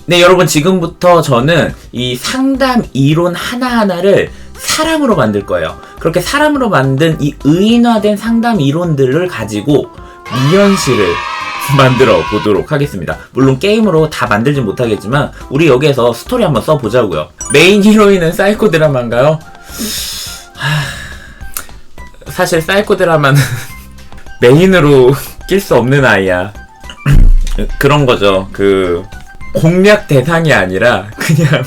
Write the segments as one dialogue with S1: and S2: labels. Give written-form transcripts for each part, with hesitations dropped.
S1: 네, 여러분, 지금부터 저는 이 상담 이론 하나하나를 사람으로 만들 거예요. 그렇게 사람으로 만든 이 의인화된 상담 이론들을 가지고 미연씨를 만들어 보도록 하겠습니다. 물론 게임으로 다 만들진 못하겠지만 우리 여기에서 스토리 한번 써보자고요. 메인 히로인은 사이코 드라마인가요? 사실 사이코 드라마는 메인으로 낄 수 없는 아이야. 그런 거죠. 공략 대상이 아니라 그냥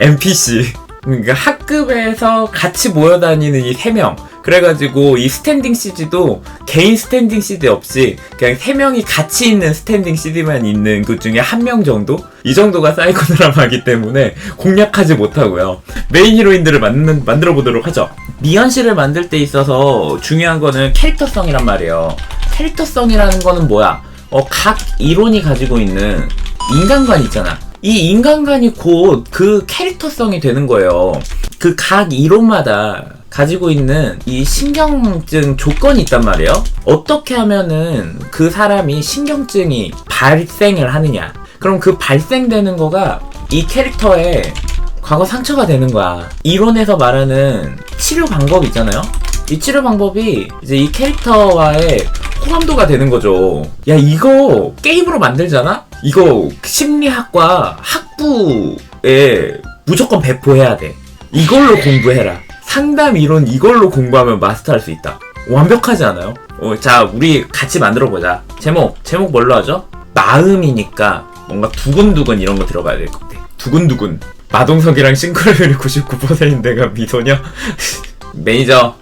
S1: NPC. 그러니까 학급에서 같이 모여다니는 이 3명. 그래가지고 이 스탠딩 CD도 개인 스탠딩 CD 없이 그냥 3명이 같이 있는 스탠딩 CD만 있는 그 중에 1명 정도? 이 정도가 사이코 드라마이기 때문에 공략하지 못하고요. 메인 히로인들을 만들어 보도록 하죠. 미연씨를 만들 때 있어서 중요한 거는 캐릭터성이란 말이에요. 캐릭터성이라는 거는 뭐야? 각 이론이 가지고 있는 인간관 있잖아. 이 인간관이 곧 그 캐릭터성이 되는 거예요. 그 각 이론마다 가지고 있는 이 신경증 조건이 있단 말이에요. 어떻게 하면은 그 사람이 신경증이 발생을 하느냐. 그럼 그 발생되는 거가 이 캐릭터의 과거 상처가 되는 거야. 이론에서 말하는 치료 방법 있잖아요. 이 치료 방법이 이제 이 캐릭터와의 호감도가 되는 거죠. 야, 이거 게임으로 만들잖아? 이거 심리학과 학부에 무조건 배포해야 돼. 이걸로 공부해라. 상담 이론 이걸로 공부하면 마스터할 수 있다. 완벽하지 않아요? 자, 우리 같이 만들어보자. 제목 뭘로 하죠? 마음이니까 뭔가 두근두근 이런 거 들어가야 될 것 같아. 두근두근. 마동석이랑 싱크로율이 99%인데가 미소녀? 매니저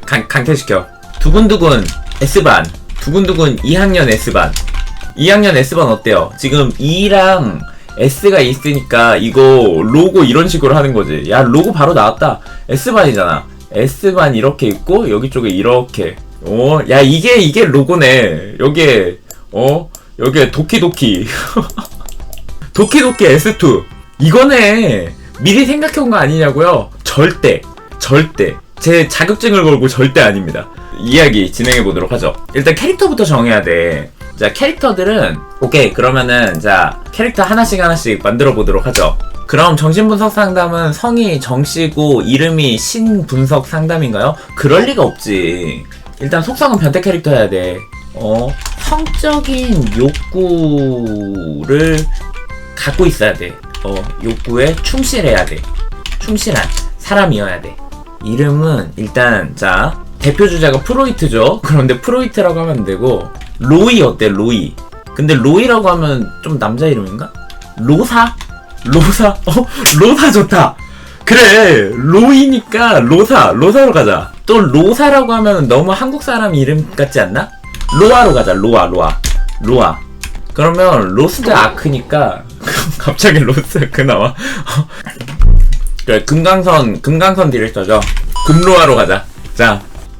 S1: 강퇴시켜. 두근두근 S반. 두근두근 2학년 S반. 2학년 S반 어때요? 지금 2랑 S가 있으니까 이거 로고 이런 식으로 하는 거지. 야, 로고 바로 나왔다. S반이잖아. S반 이렇게 있고 여기 쪽에 이렇게. 야, 이게 로고네. 여기에 도키도키. 도키도키 S2. 이거네. 미리 생각해온 거 아니냐고요? 절대. 제 자격증을 걸고 절대 아닙니다. 이야기 진행해 보도록 하죠. 일단 캐릭터부터 정해야 돼. 자, 캐릭터들은 오케이. 그러면은 자, 캐릭터 하나씩 만들어 보도록 하죠. 그럼 정신분석 상담은 성이 정씨고 이름이 신분석 상담인가요? 그럴 리가 없지. 일단 속성은 변태 캐릭터 해야 돼. 성적인 욕구를 갖고 있어야 돼. 욕구에 충실해야 돼. 충실한 사람이어야 돼. 이름은 일단 자, 대표 주자가 프로이트죠. 그런데 프로이트라고 하면 안 되고 로이 어때? 로이. 근데 로이라고 하면 좀 남자 이름인가? 로사? 로사 좋다. 그래, 로이니까 로사로 가자. 또 로사라고 하면 너무 한국 사람 이름 같지 않나? 로아로 가자. 로아. 그러면 로스트 아크니까 갑자기 로스트 아크 나와. 그래, 금강선 디렉터죠. 금로아로 가자. 자,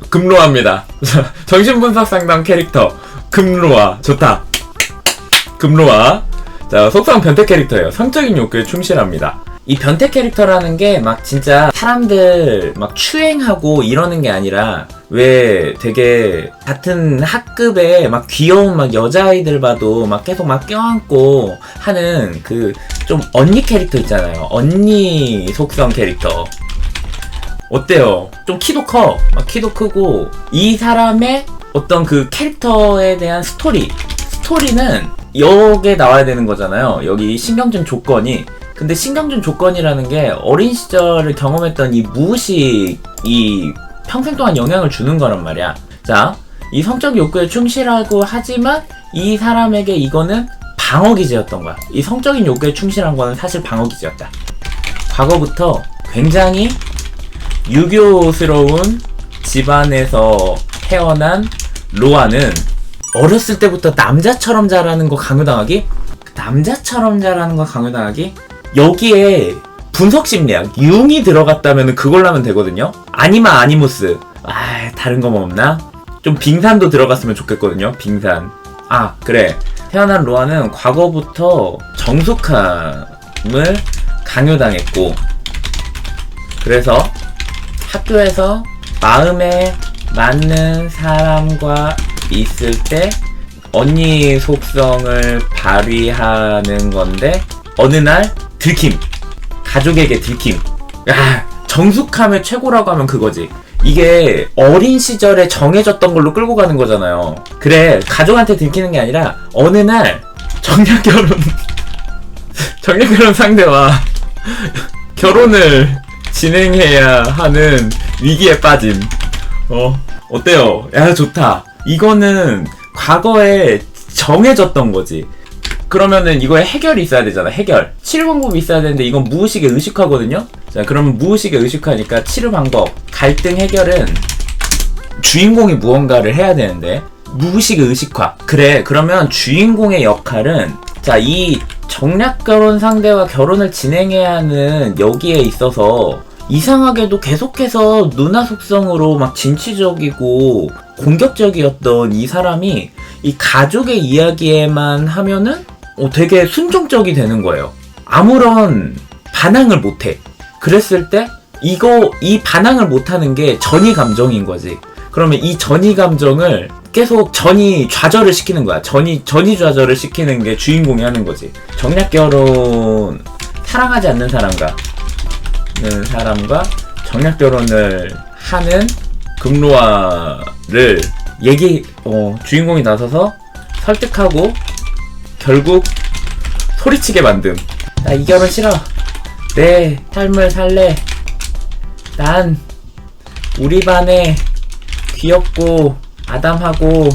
S1: 금로아입니다. 정신분석 상담 캐릭터 금로아 좋다. 금로아. 자, 속성 변태 캐릭터예요. 성적인 욕구에 충실합니다. 이 변태 캐릭터라는 게 막 진짜 사람들 막 추행하고 이러는 게 아니라 왜 되게 같은 학급에 막 귀여운 막 여자아이들 봐도 막 계속 막 껴안고 하는 그 좀 언니 캐릭터 있잖아요. 언니 속성 캐릭터. 어때요? 좀 키도 커. 막 키도 크고 이 사람의 어떤 그 캐릭터에 대한 스토리는 여기에 나와야 되는 거잖아요. 여기 신경증 조건이. 근데 신경증 조건이라는 게 어린 시절을 경험했던 이 무의식이 평생 동안 영향을 주는 거란 말이야. 자, 이 성적 욕구에 충실하고 하지만 이 사람에게 이거는 방어기제였던 거야. 이 성적인 욕구에 충실한 거는 사실 방어기제였다. 과거부터 굉장히 유교스러운 집안에서 태어난 로아는 어렸을 때부터 남자처럼 자라는 거 강요당하기? 여기에 분석심리학, 융이 들어갔다면 그걸로 하면 되거든요? 아니마 아니무스. 다른 거 뭐 없나? 좀 빙산도 들어갔으면 좋겠거든요? 빙산. 그래. 태어난 로아는 과거부터 정숙함을 강요당했고, 그래서 학교에서 마음에 맞는 사람과 있을 때 언니 속성을 발휘하는 건데 어느 날 들킴. 가족에게 들킴. 야, 정숙함의 최고라고 하면 그거지. 이게 어린 시절에 정해졌던 걸로 끌고 가는 거잖아요. 그래, 가족한테 들키는 게 아니라 어느 날 정략결혼 상대와 결혼을 진행해야 하는 위기에 빠짐. 어때요? 야, 좋다. 이거는 과거에 정해졌던 거지. 그러면은 이거에 해결이 있어야 되잖아. 해결. 치료 방법이 있어야 되는데 이건 무의식에 의식하거든요. 자, 그러면 무의식에 의식하니까 치료 방법, 갈등 해결은 주인공이 무언가를 해야 되는데 무의식의 의식화. 그래, 그러면 주인공의 역할은 자, 이 정략결혼 상대와 결혼을 진행해야 하는 여기에 있어서 이상하게도 계속해서 누나 속성으로 막 진취적이고 공격적이었던 이 사람이 이 가족의 이야기에만 하면은 되게 순종적이 되는 거예요. 아무런 반항을 못해. 그랬을 때 이 반항을 못하는 게 전이 감정인 거지. 그러면 이 전이 감정을 계속 전이 좌절을 시키는 거야. 전이 좌절을 시키는 게 주인공이 하는 거지. 정략결혼, 사랑하지 않는 사람과 정략결혼을 하는 금로아를 주인공이 나서서 설득하고 결국 소리치게 만듦. 나 이 결혼 싫어. 내 삶을 살래. 난 우리 반에 귀엽고 아담하고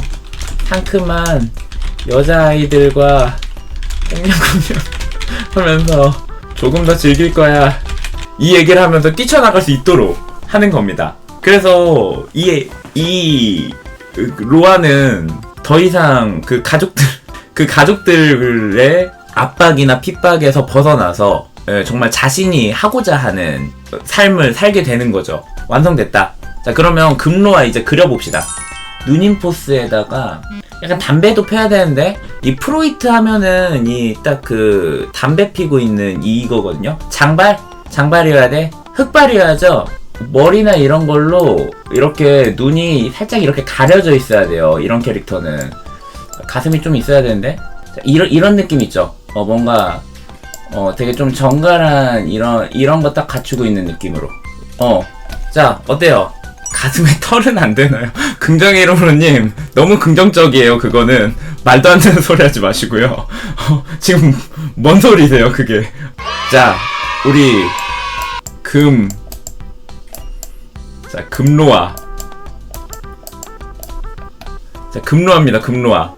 S1: 상큼한 여자아이들과 꽁냥꽁냥 하면서 조금 더 즐길 거야. 이 얘기를 하면서 뛰쳐나갈 수 있도록 하는 겁니다. 그래서 이 로아는 더 이상 그 가족들의 압박이나 핍박에서 벗어나서 정말 자신이 하고자 하는 삶을 살게 되는 거죠. 완성됐다. 자, 그러면 금로아 이제 그려봅시다. 누님 포스에다가 약간 담배도 펴야 되는데 이 프로이트 하면은 이 딱 그 담배 피고 있는 이거거든요. 장발이어야 돼. 흑발이어야죠. 머리나 이런 걸로 이렇게 눈이 살짝 이렇게 가려져 있어야 돼요. 이런 캐릭터는 가슴이 좀 있어야 되는데 자, 이런 느낌 있죠. 뭔가 되게 좀 정갈한 이런 거 딱 갖추고 있는 느낌으로. 자, 어때요? 가슴에 털은 안 되나요? 긍정의 이름으로님 너무 긍정적이에요. 그거는 말도 안 되는 소리 하지 마시고요. 지금 뭔 소리세요 그게. 자, 우리 금로아. 자, 금로아입니다. 금로아.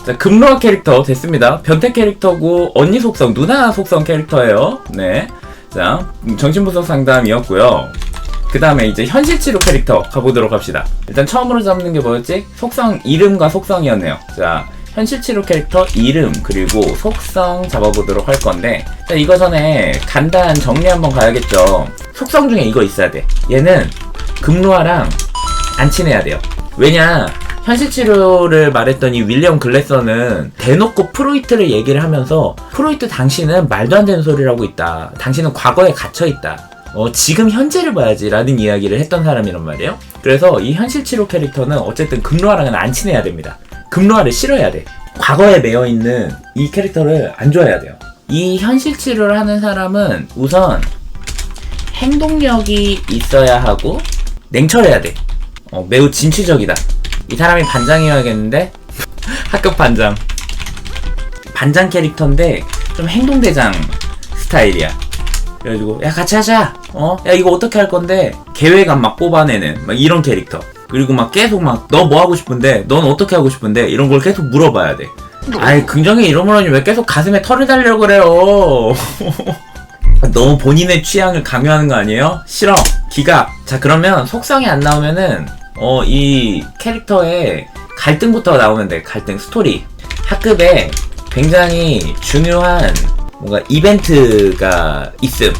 S1: 자, 금로아 캐릭터 됐습니다. 변태 캐릭터고 언니 속성, 누나 속성 캐릭터예요. 네. 자, 정신분석 상담이었고요. 그 다음에 이제 현실치료 캐릭터 가보도록 합시다. 일단 처음으로 잡는 게 뭐였지? 속성, 이름과 속성이었네요. 자, 현실치료 캐릭터 이름 그리고 속성 잡아보도록 할 건데, 자, 이거 전에 간단 정리 한번 가야겠죠. 속성 중에 이거 있어야 돼. 얘는 금로아랑 안 친해야 돼요. 왜냐, 현실치료를 말했던 이 윌리엄 글래서는 대놓고 프로이트를 얘기를 하면서 프로이트 당신은 말도 안 되는 소리를 하고 있다. 당신은 과거에 갇혀있다. 지금 현재를 봐야지 라는 이야기를 했던 사람이란 말이에요. 그래서 이 현실치료 캐릭터는 어쨌든 금로아랑은 안 친해야 됩니다. 금로아를 싫어해야 돼. 과거에 매여있는 이 캐릭터를 안 좋아해야 돼요. 이 현실치료를 하는 사람은 우선 행동력이 있어야 하고 냉철해야 돼. 매우 진취적이다. 이 사람이 반장이어야겠는데 학급 반장 캐릭터인데 좀 행동대장 스타일이야. 그래가지고 야 같이 하자. 야 이거 어떻게 할 건데 계획안 막 뽑아내는 막 이런 캐릭터. 그리고 막 계속 막 너 뭐 하고 싶은데 넌 어떻게 하고 싶은데 이런 걸 계속 물어봐야 돼. 아이 긍정의 이러머니 왜 계속 가슴에 털을 달려고 그래요. 너무 본인의 취향을 강요하는 거 아니에요? 싫어. 기각. 자, 그러면 속성이 안 나오면은 이 캐릭터의 갈등부터 나오면 돼. 갈등 스토리. 학급에 굉장히 중요한 뭔가 이벤트가 있음.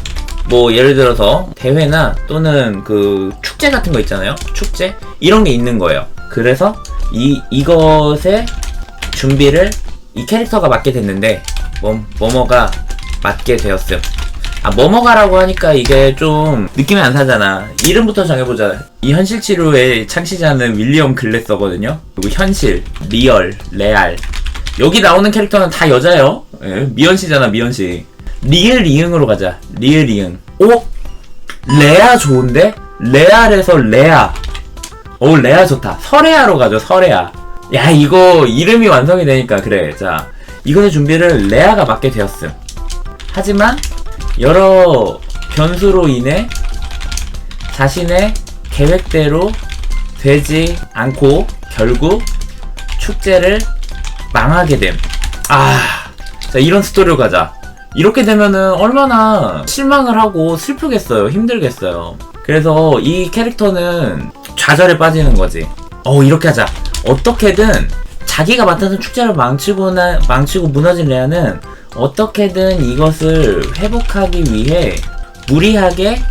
S1: 뭐 예를 들어서 대회나 또는 그 축제 같은 거 있잖아요. 축제? 이런 게 있는 거예요. 그래서 이것의 준비를 이 캐릭터가 맡게 됐는데 뭐뭐가 맡게 되었음. 뭐뭐가라고 하니까 이게 좀 느낌이 안 사잖아. 이름부터 정해보자. 이 현실치료의 창시자는 윌리엄 글래서거든요. 그리고 현실, 리얼, 레알. 여기 나오는 캐릭터는 다 여자예요. 예, 미연씨잖아, 미연씨. 리을 이응으로 가자. 리을 이응. 오? 레아 좋은데? 레알에서 레아. 오, 레아 좋다. 설레아로 가죠, 설레아. 야, 이거 이름이 완성이 되니까 그래. 자, 이거의 준비를 레아가 맡게 되었음. 하지만 여러 변수로 인해 자신의 계획대로 되지 않고 결국 축제를 망하게 됨. 자, 이런 스토리로 가자. 이렇게 되면은 얼마나 실망을 하고 슬프겠어요. 힘들겠어요. 그래서 이 캐릭터는 좌절에 빠지는 거지. 이렇게 하자. 어떻게든 자기가 맡았던 축제를 망치고 무너진 레아는 어떻게든 이것을 회복하기 위해 무리하게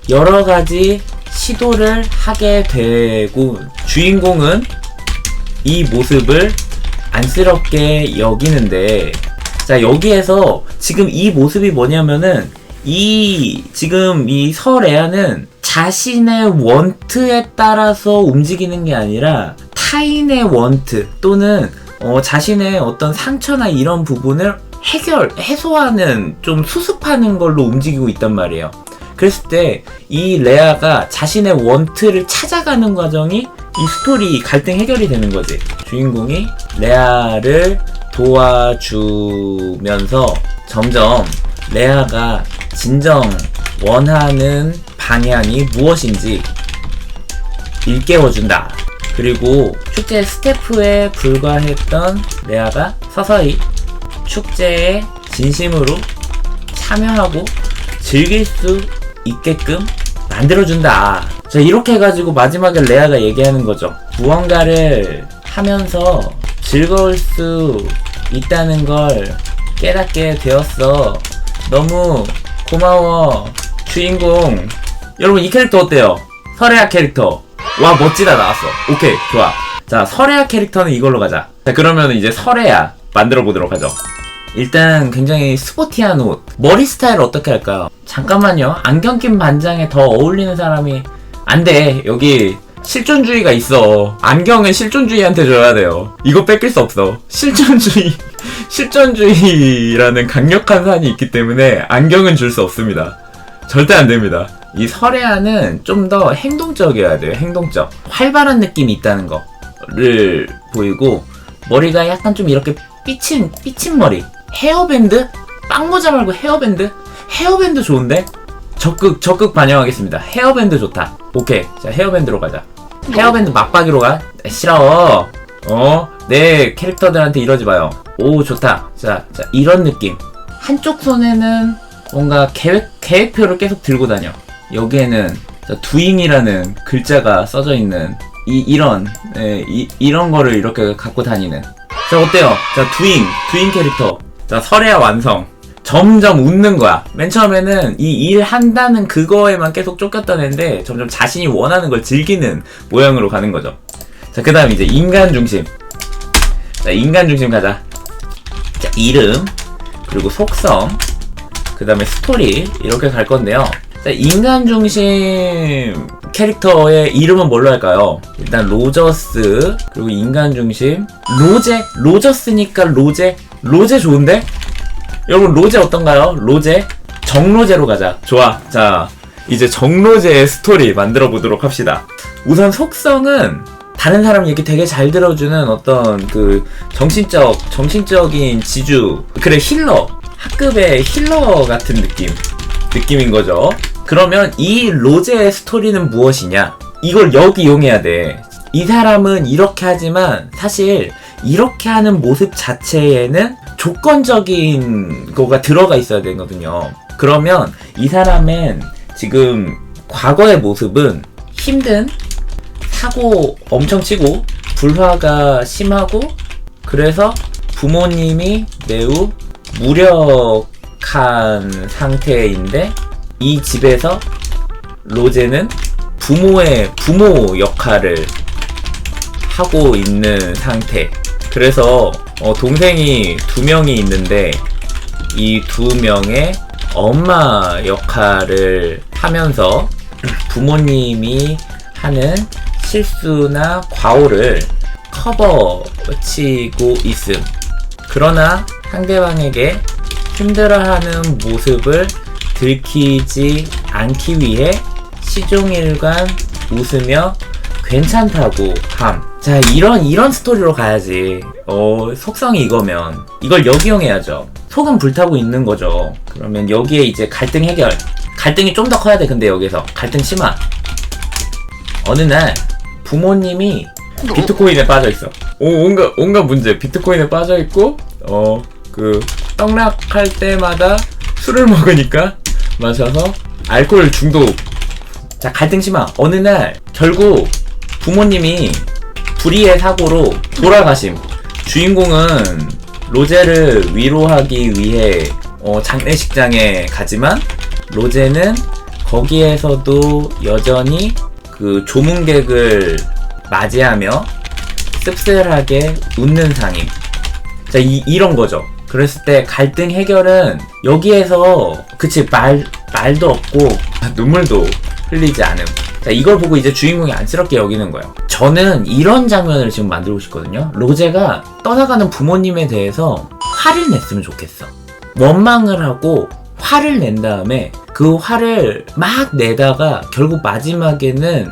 S1: 여러 가지 시도를 하게 되고, 주인공은 이 모습을 안쓰럽게 여기는데, 자, 여기에서 지금 이 모습이 뭐냐면은 지금 이 설레아는 자신의 원트에 따라서 움직이는 게 아니라 타인의 원트 또는 자신의 어떤 상처나 이런 부분을 해소하는, 좀 수습하는 걸로 움직이고 있단 말이에요. 그랬을 때 이 레아가 자신의 원트를 찾아가는 과정이 이 스토리 갈등 해결이 되는 거지. 주인공이 레아를 도와주면서 점점 레아가 진정 원하는 방향이 무엇인지 일깨워준다. 그리고 축제 스태프에 불과했던 레아가 서서히 축제에 진심으로 참여하고 즐길 수 있게끔 만들어준다. 자, 이렇게 해가지고 마지막에 레아가 얘기하는 거죠. 무언가를 하면서 즐거울 수 있다는 걸 깨닫게 되었어. 너무 고마워, 주인공. 여러분, 이 캐릭터 어때요? 설레아 캐릭터. 와, 멋지다. 나왔어. 오케이, 좋아. 자, 설레아 캐릭터는 이걸로 가자. 자, 그러면 이제 설레아 만들어 보도록 하죠. 일단 굉장히 스포티한 옷. 머리 스타일 어떻게 할까요? 잠깐만요. 안경 낀 반장에 더 어울리는 사람이 안 돼. 여기 실존주의가 있어. 안경은 실존주의한테 줘야 돼요. 이거 뺏길 수 없어. 실존주의라는 강력한 산이 있기 때문에 안경은 줄 수 없습니다. 절대 안 됩니다. 이 설레아는 좀 더 행동적이어야 돼요. 행동적. 활발한 느낌이 있다는 거를 보이고, 머리가 약간 좀 이렇게 삐친 머리. 헤어밴드? 빵모자 말고 헤어밴드? 헤어밴드 좋은데? 적극 반영하겠습니다. 헤어밴드 좋다. 오케이. 자, 헤어밴드로 가자. 헤어밴드 막박이로 가? 싫어. 내 캐릭터들한테 이러지 마요. 오, 좋다. 자, 이런 느낌. 한쪽 손에는 뭔가 계획표를 계속 들고 다녀. 여기에는 doing이라는 글자가 써져 있는 이런 거를 이렇게 갖고 다니는. 자, 어때요? 자, doing 캐릭터. 자, 설레아 완성. 점점 웃는 거야. 맨 처음에는 이 일 한다는 그거에만 계속 쫓겼던 애인데 점점 자신이 원하는 걸 즐기는 모양으로 가는 거죠. 자, 그 다음 이제 인간 중심. 자, 인간 중심 가자. 자, 이름, 그리고 속성, 그 다음에 스토리, 이렇게 갈 건데요. 자, 인간 중심 캐릭터의 이름은 뭘로 할까요? 일단 로저스, 그리고 인간 중심, 로저스니까 로제 좋은데? 여러분, 로제 어떤가요? 로제? 정로제로 가자. 좋아. 자, 이제 정로제의 스토리 만들어 보도록 합시다. 우선 속성은 다른 사람 얘기 되게 잘 들어주는 어떤 그 정신적인 지주. 그래, 힐러. 학급의 힐러 같은 느낌인 거죠. 그러면 이 로제의 스토리는 무엇이냐? 이걸 여기 이용해야 돼. 이 사람은 이렇게 하지만 사실 이렇게 하는 모습 자체에는 조건적인 거가 들어가 있어야 되거든요. 그러면 이 사람은 지금 과거의 모습은 힘든, 사고 엄청 치고 불화가 심하고, 그래서 부모님이 매우 무력한 상태인데 이 집에서 로제는 부모 역할을 하고 있는 상태. 그래서 동생이 2명이 있는데 이 2명의 엄마 역할을 하면서 부모님이 하는 실수나 과오를 커버치고 있음. 그러나 상대방에게 힘들어하는 모습을 들키지 않기 위해 시종일관 웃으며 괜찮다고 함. 자, 이런 스토리로 가야지. 속성이 이거면 이걸 역이용해야죠. 속은 불타고 있는 거죠. 그러면 여기에 이제 갈등 해결. 갈등이 좀 더 커야 돼. 근데 여기서 갈등 심화. 어느 날 부모님이 비트코인에 빠져 있어. 온갖 문제. 비트코인에 빠져 있고 떡락할 때마다 술을 먹으니까 마셔서 알코올 중독. 자, 갈등 심화. 어느 날 결국 부모님이 불의의 사고로 돌아가심. 주인공은 로제를 위로하기 위해 장례식장에 가지만 로제는 거기에서도 여전히 그 조문객을 맞이하며 씁쓸하게 웃는 상임. 자, 이런 거죠. 그랬을 때 갈등 해결은 여기에서 말도 없고 눈물도 흘리지 않음. 자, 이걸 보고 이제 주인공이 안쓰럽게 여기는 거예요. 저는 이런 장면을 지금 만들고 싶거든요. 로제가 떠나가는 부모님에 대해서 화를 냈으면 좋겠어. 원망을 하고 화를 낸 다음에 그 화를 막 내다가 결국 마지막에는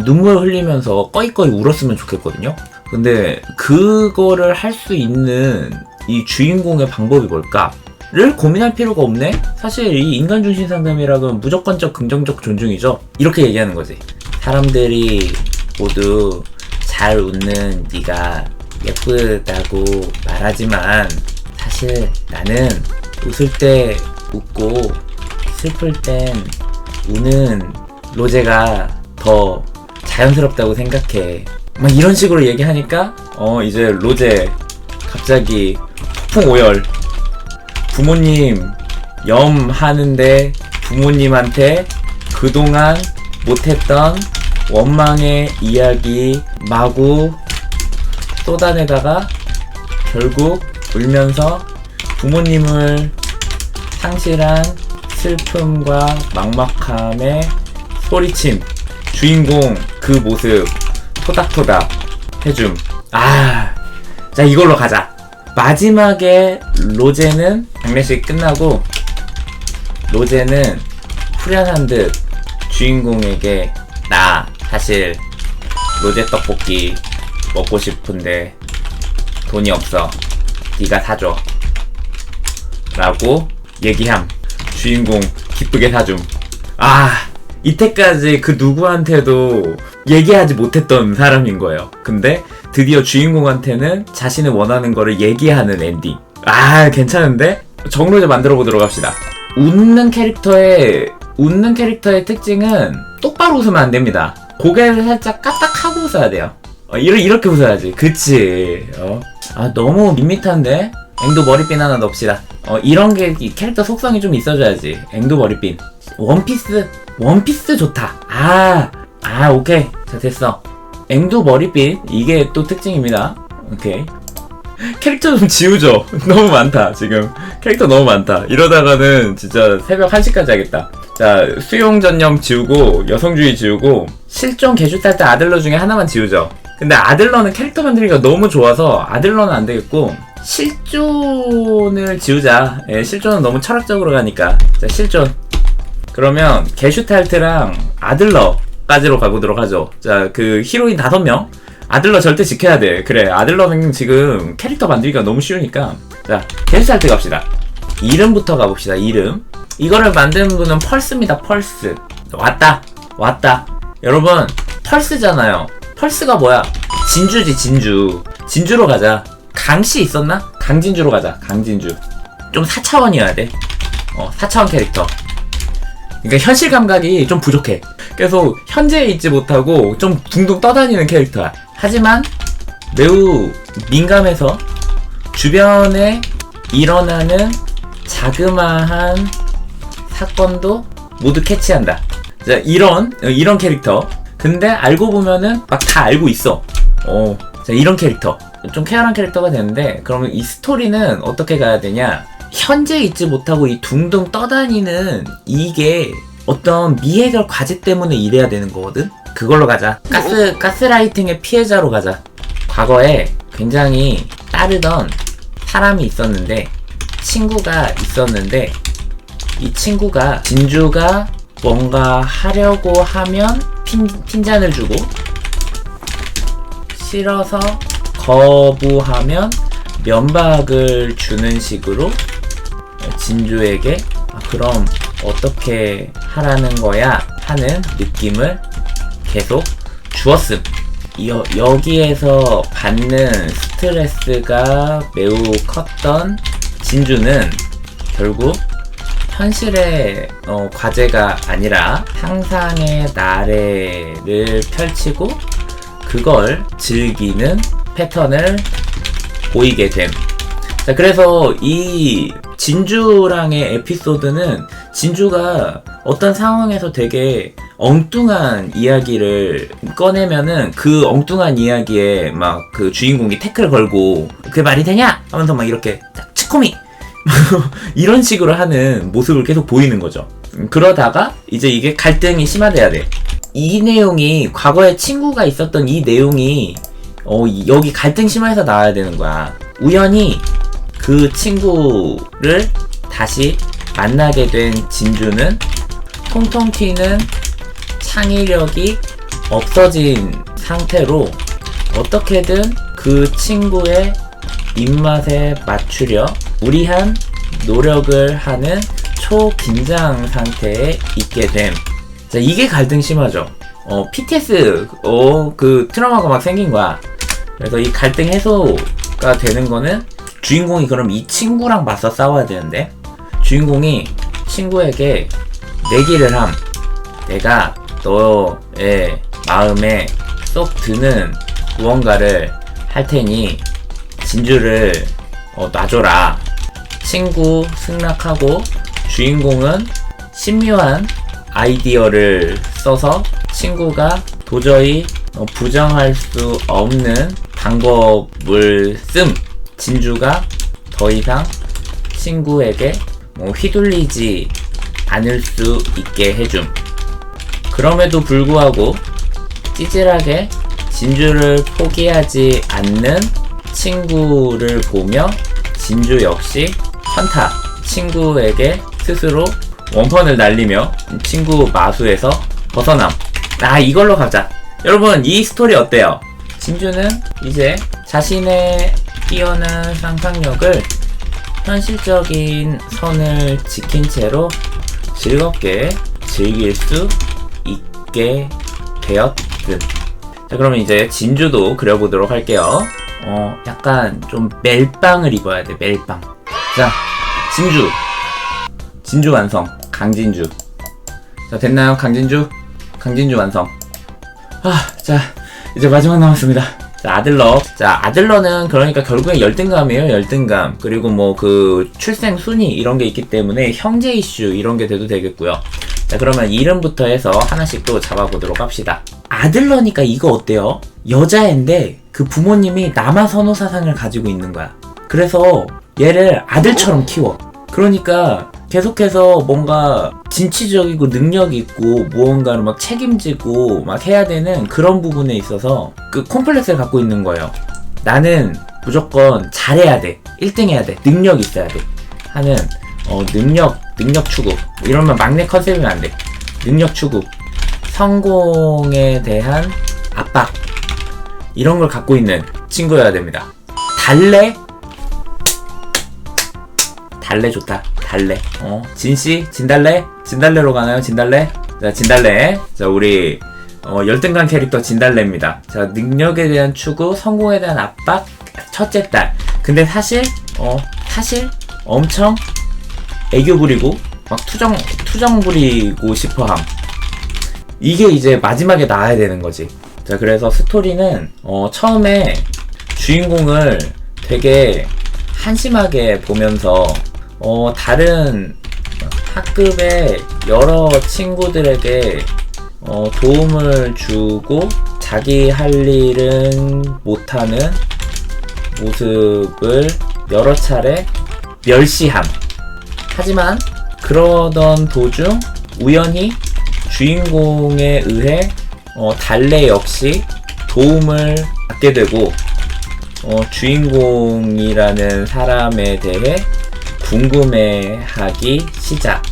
S1: 눈물 흘리면서 꺼이꺼이 울었으면 좋겠거든요. 근데 그거를 할 수 있는 이 주인공의 방법이 뭘까? 를 고민할 필요가 없네? 사실 이 인간중심 상담이라고는 무조건적 긍정적 존중이죠. 이렇게 얘기하는 거지. 사람들이 모두 잘 웃는 네가 예쁘다고 말하지만 사실 나는 웃을 때 웃고 슬플 땐 우는 로제가 더 자연스럽다고 생각해. 막 이런 식으로 얘기하니까 이제 로제 갑자기 폭풍 오열. 부모님 염하는데 부모님한테 그동안 못했던 원망의 이야기 마구 쏟아내다가 결국 울면서 부모님을 상실한 슬픔과 막막함에 소리침. 주인공 그 모습 토닥토닥 해줌. 자, 이걸로 가자. 마지막에 로제는 장례식 끝나고 로제는 후련한 듯 주인공에게 나 사실 로제 떡볶이 먹고 싶은데 돈이 없어. 네가 사줘. 라고 얘기함. 주인공 기쁘게 사줌. 이때까지 그 누구한테도 얘기하지 못했던 사람인 거예요. 근데 드디어 주인공한테는 자신이 원하는 거를 얘기하는 엔딩. 괜찮은데? 정로제 만들어 보도록 합시다. 웃는 캐릭터의 특징은 똑바로 웃으면 안 됩니다. 고개를 살짝 까딱하고 웃어야 돼요. 이렇게 웃어야지. 그치. 너무 밋밋한데? 앵두 머리핀 하나 넣읍시다. 이런 게 캐릭터 속성이 좀 있어줘야지. 앵두 머리핀. 원피스 좋다. 오케이. 자, 됐어. 앵두 머리핀. 이게 또 특징입니다. 오케이. 캐릭터 좀 지우죠. 너무 많다, 지금. 캐릭터 너무 많다. 이러다가는 진짜 새벽 1시까지 하겠다. 자, 수용 전념 지우고, 여성주의 지우고, 실존 게슈탈트 아들러 중에 하나만 지우죠. 근데 아들러는 캐릭터 만들기가 너무 좋아서 아들러는 안 되겠고, 실존을 지우자. 실존은 너무 철학적으로 가니까. 자, 실존. 그러면 게슈탈트랑 아들러까지로 가보도록 하죠. 자, 그 히로인 5명. 아들러 절대 지켜야 돼. 그래, 아들러는 지금 캐릭터 만들기가 너무 쉬우니까. 자, 게슈탈트 갑시다. 이름부터 가봅시다. 이름. 이거를 만든 분은 펄스입니다. 펄스. 왔다. 여러분, 펄스잖아요. 펄스가 뭐야? 진주지, 진주. 진주로 가자. 강씨 있었나? 강진주로 가자. 강진주. 좀 4차원이어야 돼. 4차원 캐릭터. 그러니까 현실 감각이 좀 부족해. 계속 현재에 있지 못하고 좀 둥둥 떠다니는 캐릭터야. 하지만 매우 민감해서 주변에 일어나는 자그마한 사건도 모두 캐치한다. 자, 이런 캐릭터. 근데 알고 보면은 막 다 알고 있어. 자, 이런 캐릭터. 좀 쾌활한 캐릭터가 되는데, 그러면 이 스토리는 어떻게 가야 되냐? 현재 있지 못하고 이 둥둥 떠다니는 이게 어떤 미해결 과제 때문에 이래야 되는 거거든? 그걸로 가자. 가스라이팅의 피해자로 가자. 과거에 굉장히 따르던 사람이 있었는데, 친구가 있었는데, 이 친구가 진주가 뭔가 하려고 하면 핀잔을 주고, 싫어서 거부하면 면박을 주는 식으로 진주에게 그럼 어떻게 하라는 거야 하는 느낌을 계속 주었음. 여기에서 받는 스트레스가 매우 컸던 진주는 결국 현실의 과제가 아니라 상상의 나래를 펼치고 그걸 즐기는 패턴을 보이게 됨. 자, 그래서 이 진주랑의 에피소드는 진주가 어떤 상황에서 되게 엉뚱한 이야기를 꺼내면은 그 엉뚱한 이야기에 막 그 주인공이 태클 걸고 그게 말이 되냐? 하면서 막 이렇게 치코미! 이런 식으로 하는 모습을 계속 보이는 거죠. 그러다가 이제 이게 갈등이 심화돼야 돼. 이 내용이 과거에 친구가 있었던 이 내용이 여기 갈등 심화해서 나와야 되는 거야. 우연히 그 친구를 다시 만나게 된 진주는 통통 튀는 창의력이 없어진 상태로 어떻게든 그 친구의 입맛에 맞추려 무리한 노력을 하는 초긴장 상태에 있게 됨. 자, 이게 갈등 심화죠. PTS, 그 트라우마가 막 생긴 거야. 그래서 이 갈등 해소가 되는 거는 주인공이 그럼 이 친구랑 맞서 싸워야 되는데, 주인공이 친구에게 내기를 함. 내가 너의 마음에 쏙 드는 무언가를 할 테니 진주를 놔줘라. 친구 승낙하고 주인공은 신묘한 아이디어를 써서 친구가 도저히 부정할 수 없는 방법을 씀. 진주가 더 이상 친구에게 휘둘리지 않을 수 있게 해줌. 그럼에도 불구하고 찌질하게 진주를 포기하지 않는 친구를 보며 진주 역시 현타. 친구에게 스스로 원펀을 날리며 친구 마수에서 벗어남. 이걸로 가자. 여러분, 이 스토리 어때요? 진주는 이제 자신의 뛰어난 상상력을 현실적인 선을 지킨 채로 즐겁게 즐길 수 있게 되었음. 자, 그러면 이제 진주도 그려보도록 할게요. 약간 좀 멜빵을 입어야 돼. 멜빵. 자, 진주 완성. 강진주. 자, 됐나요? 강진주 완성. 자, 이제 마지막 남았습니다. 자, 아들러. 자, 아들러는 그러니까 결국에 열등감이에요. 열등감. 그리고 뭐 그 출생 순위 이런 게 있기 때문에 형제 이슈 이런 게 돼도 되겠고요. 자, 그러면 이름부터 해서 하나씩 또 잡아보도록 합시다. 아들러니까 이거 어때요? 여자애인데 그 부모님이 남아 선호 사상을 가지고 있는 거야. 그래서 얘를 아들처럼 키워. 그러니까 계속해서 뭔가 진취적이고 능력이 있고 무언가를 막 책임지고 막 해야 되는 그런 부분에 있어서 그 콤플렉스를 갖고 있는 거예요. 나는 무조건 잘해야 돼. 1등 해야 돼. 능력이 있어야 돼. 하는 능력 추구. 이러면 막내 컨셉이면 안 돼. 능력 추구. 성공에 대한 압박. 이런 걸 갖고 있는 친구여야 됩니다. 달래 좋다. 달래. 진씨? 진달래로 가나요? 진달래? 자, 진달래. 자, 우리 열등감 캐릭터 진달래입니다. 자, 능력에 대한 추구, 성공에 대한 압박, 첫째 딸. 근데 사실 엄청 애교 부리고 막 투정 부리고 싶어함. 이게 이제 마지막에 나와야 되는 거지. 자, 그래서 스토리는 처음에 주인공을 되게 한심하게 보면서 다른 학급의 여러 친구들에게 도움을 주고 자기 할 일은 못하는 모습을 여러 차례 멸시함. 하지만 그러던 도중 우연히 주인공에 의해 달래 역시 도움을 받게 되고 주인공이라는 사람에 대해 궁금해하기 시작.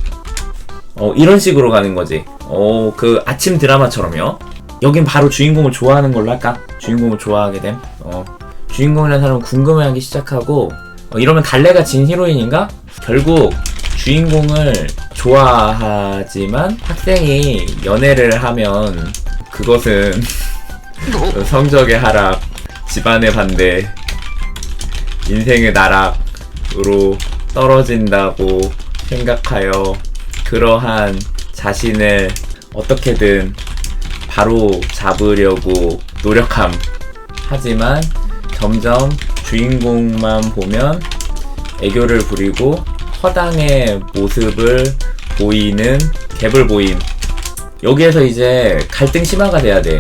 S1: 이런 식으로 가는 거지. 그 아침 드라마처럼요. 여긴 바로 주인공을 좋아하는 걸로 할까? 주인공을 좋아하게 됨. 주인공이라는 사람은 궁금해하기 시작하고 이러면 달래가 진 히로인인가? 결국 주인공을 좋아하지만 학생이 연애를 하면 그것은 성적의 하락, 집안의 반대, 인생의 나락으로 떨어진다고 생각하여 그러한 자신을 어떻게든 바로 잡으려고 노력함. 하지만 점점 주인공만 보면 애교를 부리고 허당의 모습을 보이는 개불보임. 여기에서 이제 갈등 심화가 돼야 돼.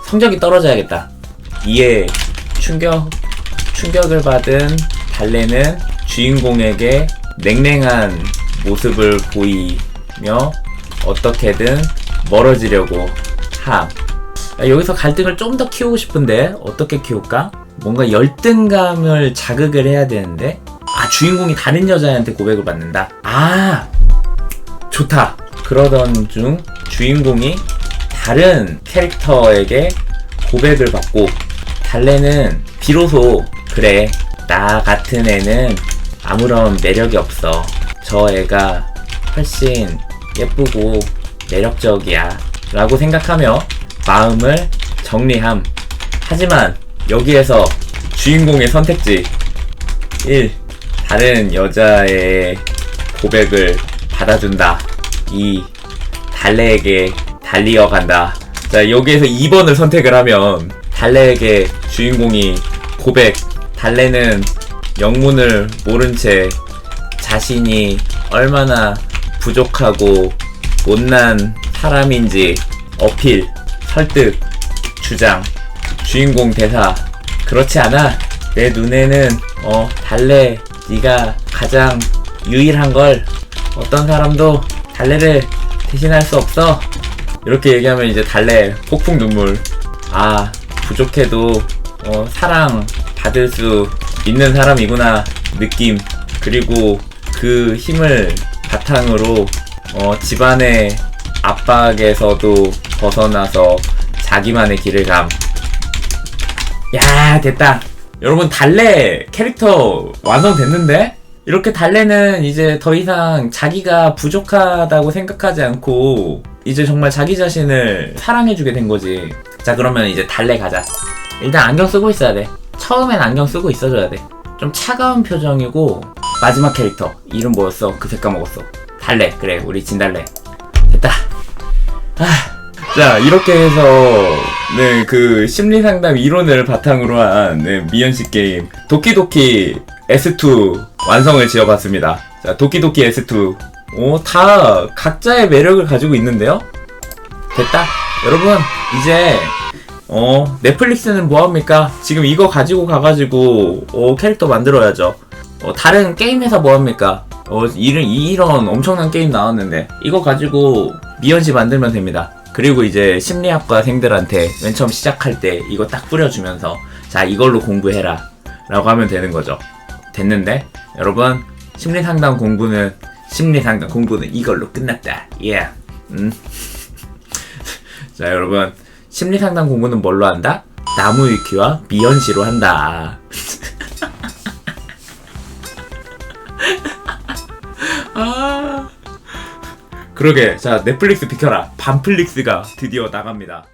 S1: 성적이 떨어져야겠다. 이에 충격을 받은 달래는 주인공에게 냉랭한 모습을 보이며 어떻게든 멀어지려고 함. 여기서 갈등을 좀 더 키우고 싶은데 어떻게 키울까? 뭔가 열등감을 자극을 해야 되는데 주인공이 다른 여자한테 고백을 받는다. 좋다. 그러던 중 주인공이 다른 캐릭터에게 고백을 받고 달래는 비로소 그래, 나 같은 애는 아무런 매력이 없어. 저 애가 훨씬 예쁘고 매력적이야 라고 생각하며 마음을 정리함. 하지만 여기에서 주인공의 선택지 1. 다른 여자의 고백을 받아준다. 2. 달래에게 달리어 간다. 자, 여기에서 2번을 선택을 하면 달래에게 주인공이 고백. 달래는 영문을 모른 채 자신이 얼마나 부족하고 못난 사람인지 어필, 설득, 주장. 주인공 대사. 그렇지 않아. 내 눈에는 달래, 네가 가장 유일한 걸. 어떤 사람도 달래를 대신할 수 없어. 이렇게 얘기하면 이제 달래 폭풍 눈물. 부족해도 사랑 받을 수 있는 사람이구나 느낌. 그리고 그 힘을 바탕으로 집안의 압박에서도 벗어나서 자기만의 길을 감. 야, 됐다. 여러분, 달래 캐릭터 완성됐는데? 이렇게 달래는 이제 더 이상 자기가 부족하다고 생각하지 않고 이제 정말 자기 자신을 사랑해주게 된 거지. 자, 그러면 이제 달래 가자. 일단 안경 쓰고 있어야 돼. 처음엔 안경 쓰고 있어줘야 돼. 좀 차가운 표정이고. 마지막 캐릭터 이름 뭐였어? 그새 까먹었어. 달래. 그래, 우리 진달래. 됐다. 자, 이렇게 해서 그 심리상담 이론을 바탕으로 한 미연씨 게임 도끼도끼 S2 완성을 지어봤습니다. 자, 도끼도끼 S2 다 각자의 매력을 가지고 있는데요. 됐다. 여러분, 이제 넷플릭스는 뭐합니까? 지금 이거 가지고 가가지고 캐릭터 만들어야죠. 다른 게임에서 뭐합니까? 이런 엄청난 게임 나왔는데 이거 가지고 미연씨 만들면 됩니다. 그리고 이제 심리학과생들한테 맨 처음 시작할 때 이거 딱 뿌려주면서 자, 이걸로 공부해라 라고 하면 되는 거죠. 됐는데 여러분, 심리상담 공부는 이걸로 끝났다. 예. 자, 여러분, 심리상담 공부는 뭘로 한다? 나무위키와 미연씨로 한다. 그러게. 자, 넷플릭스 비켜라. 반플릭스가 드디어 나갑니다.